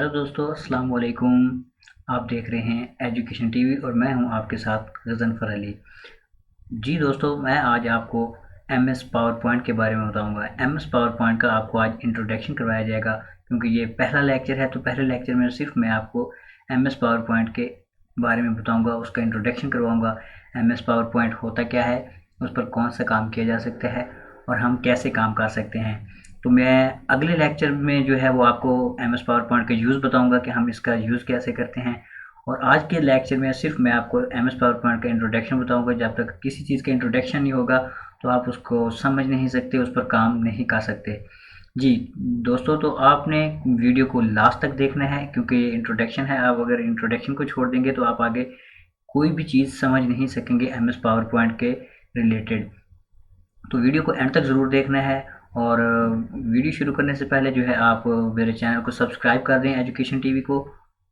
Hello दोस्तों, अस्सलाम वालेकुम। आप देख रहे हैं एजुकेशन टीवी और मैं हूं आपके साथ गज़नफ़र अली। जी दोस्तों, मैं आज आपको एमएस पावर पॉइंट के बारे में बताऊंगा। एमएस पावर पॉइंट का आपको आज इंट्रोडक्शन करवाया जाएगा, क्योंकि ये पहला लेक्चर है। तो पहले लेक्चर में सिर्फ मैं आपको एमएस पावर पॉइंट के बारे में बताऊंगा, उसका इंट्रोडक्शन करवाऊंगा। एमएस पावर पॉइंट होता क्या है, उस पर कौन सा काम किया जा सकता है और हम कैसे काम कर सकते हैं। तो मैं अगले लेक्चर में जो है वो आपको एमएस पावर पॉइंट का यूज़ बताऊंगा कि हम इसका यूज़ कैसे करते हैं। और आज के लेक्चर में सिर्फ मैं आपको एमएस पावर पॉइंट का इंट्रोडक्शन बताऊंगा। जब तक किसी चीज़ का इंट्रोडक्शन नहीं होगा तो आप उसको समझ नहीं सकते, उस पर काम नहीं कर सकते। जी दोस्तों, तो आपने वीडियो को लास्ट तक देखना है, क्योंकि ये इंट्रोडक्शन है। आप अगर इंट्रोडक्शन को छोड़ देंगे तो आप आगे कोई भी चीज़ समझ नहीं सकेंगे एमएस पावर पॉइंट के रिलेटेड। तो वीडियो को एंड तक ज़रूर देखना है। और वीडियो शुरू करने से पहले जो है आप मेरे चैनल को सब्सक्राइब कर दें, एजुकेशन टीवी को,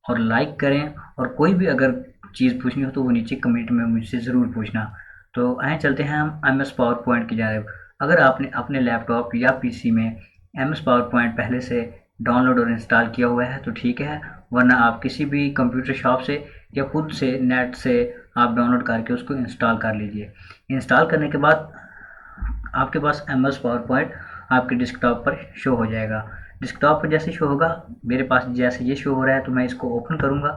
और लाइक करें। और कोई भी अगर चीज़ पूछनी हो तो वो नीचे कमेंट में मुझसे ज़रूर पूछना। तो आए चलते हैं हम एम एस पावर पॉइंट की जानिब। अगर आपने अपने लैपटॉप या पीसी में एम एस पावर पॉइंट पहले से डाउनलोड और इंस्टॉल किया हुआ है तो ठीक है, वरना आप किसी भी कंप्यूटर शॉप से या खुद से नेट से आप डाउनलोड करके उसको इंस्टॉल कर लीजिए। इंस्टॉल करने के बाद आपके पास एम एस पावर पॉइंट आपके डेस्कटॉप पर शो हो जाएगा। डेस्कटॉप पर जैसे शो होगा, मेरे पास जैसे ये शो हो रहा है, तो मैं इसको ओपन करूंगा।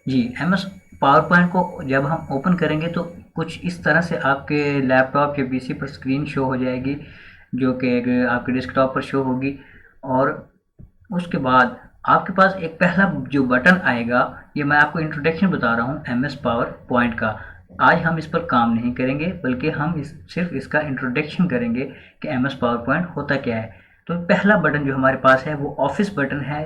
जी, एम एस पावर पॉइंट को जब हम ओपन करेंगे तो कुछ इस तरह से आपके लैपटॉप या पीसी पर स्क्रीन शो हो जाएगी, जो कि आपके डेस्कटॉप पर शो होगी। और उसके बाद आपके पास एक पहला जो बटन आएगा, ये मैं आपको इंट्रोडक्शन बता रहा हूँ एम एस पावर पॉइंट का। आज हम इस पर काम नहीं करेंगे, बल्कि हम सिर्फ इसका इंट्रोडक्शन करेंगे कि एम एस पावर पॉइंट होता क्या है। तो पहला बटन जो हमारे पास है वो ऑफिस बटन है।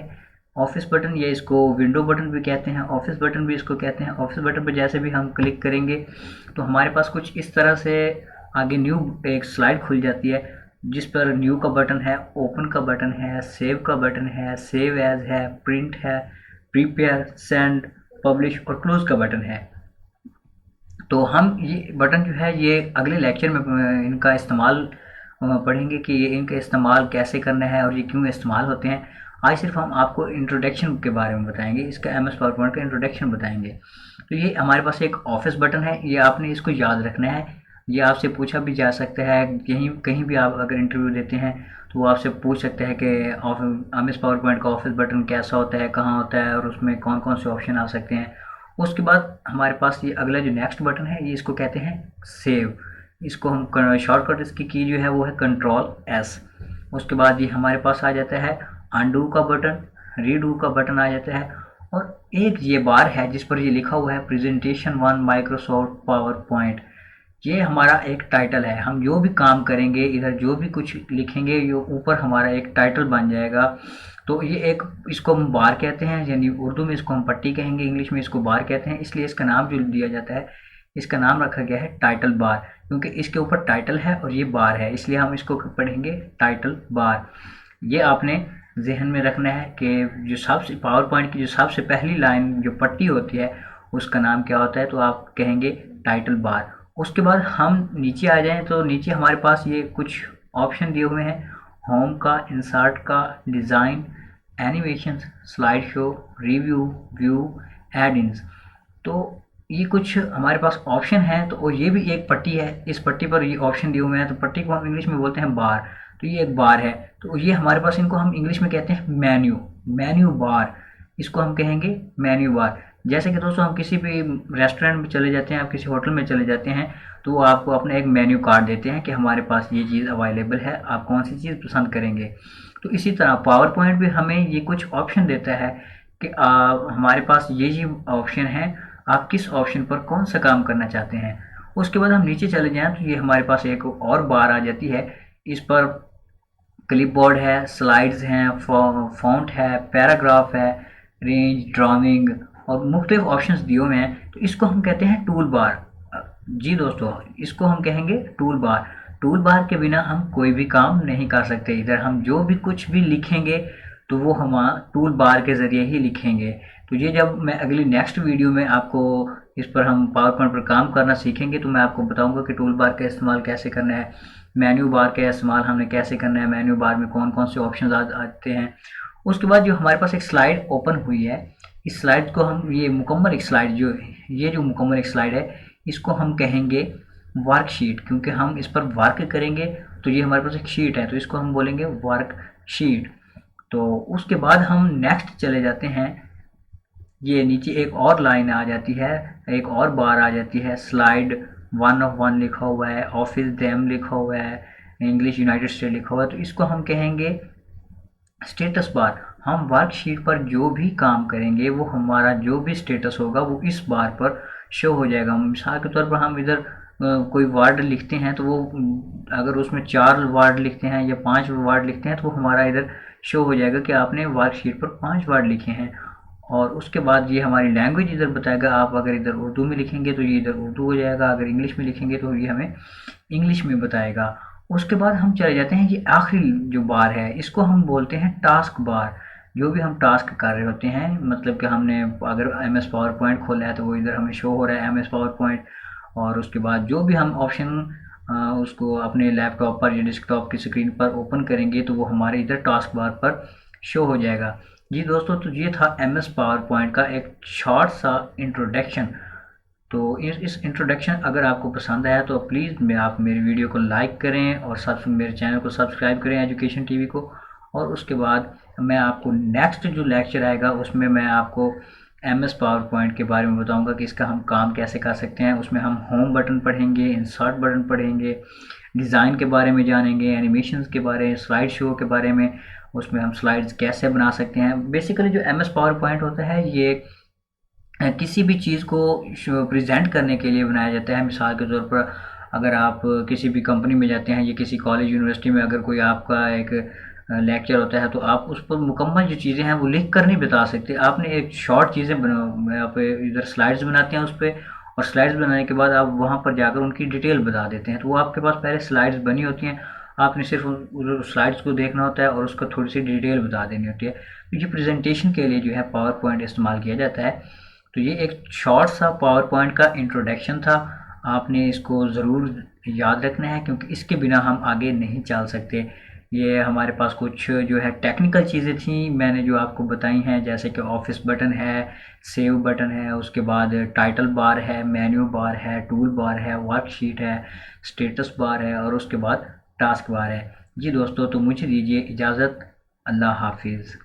ऑफिस बटन, या इसको विंडो बटन भी कहते हैं, ऑफिस बटन भी इसको कहते हैं। ऑफिस बटन पर जैसे भी हम क्लिक करेंगे तो हमारे पास कुछ इस तरह से आगे न्यू एक स्लाइड खुल जाती है, जिस पर न्यू का बटन है, ओपन का बटन है, सेव का बटन है, सेव एज है, प्रिंट है, प्रिपेयर, सेंड, पब्लिश और क्लोज का बटन है। तो हम ये बटन जो है ये अगले लेक्चर में इनका इस्तेमाल पढ़ेंगे कि ये इनका इस्तेमाल कैसे करना है और ये क्यों इस्तेमाल होते हैं। आज सिर्फ हम आपको इंट्रोडक्शन के बारे में बताएंगे, इसका एम एस पावर पॉइंट का इंट्रोडक्शन बताएंगे। तो ये हमारे पास एक ऑफिस बटन है, ये आपने इसको याद रखना है। ये आपसे पूछा भी जा सकता है, कहीं कहीं भी आप अगर इंटरव्यू देते हैं तो वो आपसे पूछ सकते हैं कि एम एस पावर पॉइंट का ऑफिस बटन कैसा होता है, कहाँ होता है और उसमें कौन कौन से ऑप्शन आ सकते हैं। उसके बाद हमारे पास ये अगला जो नेक्स्ट बटन है, ये इसको कहते हैं सेव। इसको हम शॉर्टकट इसकी की जो है वो है कंट्रोल एस। उसके बाद ये हमारे पास आ जाता है अनडू का बटन, रीडू का बटन आ जाता है। और एक ये बार है जिस पर ये लिखा हुआ है प्रेजेंटेशन 1 माइक्रोसॉफ्ट पावर पॉइंट। ये हमारा एक टाइटल है। हम जो भी काम करेंगे, इधर जो भी कुछ लिखेंगे, ये ऊपर हमारा एक टाइटल बन जाएगा। तो ये एक, इसको हम बार कहते हैं, यानी उर्दू में इसको हम पट्टी कहेंगे, इंग्लिश में इसको बार कहते हैं। इसलिए इसका नाम जो दिया जाता है, इसका नाम रखा गया है टाइटल बार, क्योंकि इसके ऊपर टाइटल है और ये बार है, इसलिए हम इसको पढ़ेंगे टाइटल बार। ये आपने जहन में रखना है कि जो सबसे पावर पॉइंट की जो सबसे पहली लाइन जो पट्टी होती है उसका नाम क्या होता है, तो आप कहेंगे टाइटल बार। उसके बाद हम नीचे आ जाएं तो नीचे हमारे पास ये कुछ ऑप्शन दिए हुए हैं, होम का, इंसर्ट का, design, animation, slide show, review, view, add ins. तो ये कुछ हमारे पास ऑप्शन है। तो और ये भी एक पट्टी है, इस पट्टी पर ये ऑप्शन दिए हुए हैं, तो पट्टी को हम इंग्लिश में बोलते हैं बार। तो ये एक बार है, तो ये हमारे पास, इनको हम इंग्लिश में कहते हैं मेन्यू, मेन्यू बार। इसको हम कहेंगे मेन्यू बार। जैसे कि दोस्तों हम किसी भी रेस्टोरेंट में चले जाते हैं, आप किसी होटल में चले जाते हैं, तो वो आपको अपना एक मेन्यू कार्ड देते हैं कि हमारे पास ये चीज़ अवेलेबल है, आप कौन सी चीज़ पसंद करेंगे। तो इसी तरह पावर पॉइंट भी हमें ये कुछ ऑप्शन देता है कि हमारे पास ये ऑप्शन है, आप किस ऑप्शन पर कौन सा काम करना चाहते हैं। उसके बाद हम नीचे चले जाएं तो ये हमारे पास एक और बार आ जाती है। इस पर क्लिपबोर्ड है, स्लाइड्स हैं, फॉन्ट है, पैराग्राफ है, रेंज, ड्राइंग और मुख्तलिफ ऑप्शंस दिए हुए हैं। तो इसको हम कहते हैं टूल बार। जी दोस्तों, इसको हम कहेंगे टूल बार। टूल बार के बिना हम कोई भी काम नहीं कर सकते। इधर हम जो भी कुछ भी लिखेंगे तो वो हम टूल बार के ज़रिए ही लिखेंगे। तो ये जब मैं अगली नेक्स्ट वीडियो में आपको इस पर हम पावर पॉइंट पर काम करना सीखेंगे तो मैं आपको बताऊंगा कि टूल बार का इस्तेमाल कैसे करना है, मेन्यू बार का इस्तेमाल हमने कैसे करना है, मेन्यू बार में कौन कौन से ऑप्शन आते हैं। उसके बाद जो हमारे पास एक स्लाइड ओपन हुई है, इस स्लाइड को हम, ये मुकम्मल एक स्लाइड जो, ये जो मुकम्मल एक स्लाइड है, इसको हम कहेंगे वर्कशीट, क्योंकि हम इस पर वर्क करेंगे। तो ये हमारे पास एक शीट है, तो इसको हम बोलेंगे वर्कशीट। तो उसके बाद हम नेक्स्ट चले जाते हैं। ये नीचे एक और लाइन आ जाती है, एक और बार आ जाती है, स्लाइड 1 लिखा हुआ है, ऑफिस डेम लिखा हुआ है, इंग्लिश यूनाइटेड स्टेट लिखा हुआ है। तो इसको हम कहेंगे स्टेटस बार। हम वर्कशीट पर जो भी काम करेंगे, वो हमारा जो भी स्टेटस होगा वो इस बार पर शो हो जाएगा। मिसाल के तौर पर हम इधर कोई वर्ड लिखते हैं, तो वो अगर उसमें 4 वर्ड लिखते हैं या 5 वर्ड लिखते हैं, तो वो हमारा इधर शो हो जाएगा कि आपने वर्कशीट पर 5 वर्ड लिखे हैं। और उसके बाद ये हमारी लैंग्वेज इधर बताएगा। आप अगर इधर उर्दू में लिखेंगे तो ये इधर उर्दू हो जाएगा, अगर इंग्लिश में लिखेंगे तो ये हमें इंग्लिश में बताएगा। उसके बाद हम चले जाते हैं, ये आखिरी जो बार है इसको हम बोलते हैं टास्क बार। जो भी हम टास्क कर रहे होते हैं, मतलब कि हमने अगर एम एस पावर पॉइंट खोला है तो वो इधर हमें शो हो रहा है एम एस पावर पॉइंट। और उसके बाद जो भी हम ऑप्शन उसको अपने लैपटॉप पर या डेस्कटॉप की स्क्रीन पर ओपन करेंगे, तो वो हमारे इधर टास्क बार पर शो हो जाएगा। जी दोस्तों, तो ये था एम एस पावर पॉइंट का एक शॉर्ट सा इंट्रोडक्शन। तो इस इंट्रोडक्शन अगर आपको पसंद आया तो प्लीज़ आप मेरी वीडियो को लाइक करें और साथ मेरे चैनल को सब्सक्राइब करें एजुकेशन टीवी को। और उसके बाद मैं आपको नेक्स्ट जो लेक्चर आएगा उसमें मैं आपको एम एस पावर पॉइंट के बारे में बताऊंगा कि इसका हम काम कैसे कर सकते हैं। उसमें हम होम बटन पढ़ेंगे, इंसर्ट बटन पढ़ेंगे, डिज़ाइन के बारे में जानेंगे, एनिमेशंस के बारे में, स्लाइड शो के बारे में, उसमें हम स्लाइड्स कैसे बना सकते हैं। बेसिकली जो एम एस पावर पॉइंट होता है ये किसी भी चीज़ को प्रेजेंट करने के लिए बनाया जाता है। मिसाल के तौर पर अगर आप किसी भी कंपनी में जाते हैं या किसी कॉलेज यूनिवर्सिटी में अगर कोई आपका एक लेक्चर होता है, तो आप उस पर मुकम्मल जो चीज़ें हैं वो लिख कर नहीं बता सकते। आपने एक शॉर्ट चीज़ें बना, आप इधर स्लाइड्स बनाते हैं उस पर, और स्लाइड्स बनाने के बाद आप वहाँ पर जाकर उनकी डिटेल बता देते हैं। तो वो आपके पास पहले स्लाइड्स बनी होती हैं, आपने सिर्फ उन स्लाइड्स को देखना होता है और उसका थोड़ी सी डिटेल बता देनी होती है। तो ये प्रेजेंटेशन के लिए जो है पावर पॉइंट इस्तेमाल किया जाता है। तो ये एक शॉर्ट सा पावर पॉइंट का इंट्रोडक्शन था। आपने इसको ज़रूर याद रखना है, क्योंकि इसके बिना हम आगे नहीं चल सकते। ये हमारे पास कुछ जो है टेक्निकल चीज़ें थी मैंने जो आपको बताई हैं, जैसे कि ऑफिस बटन है, सेव बटन है, उसके बाद टाइटल बार है, मेन्यू बार है, टूल बार है, वर्कशीट है, स्टेटस बार है, और उसके बाद टास्क बार है। जी दोस्तों, तो मुझे दीजिए इजाज़त। अल्लाह हाफिज़।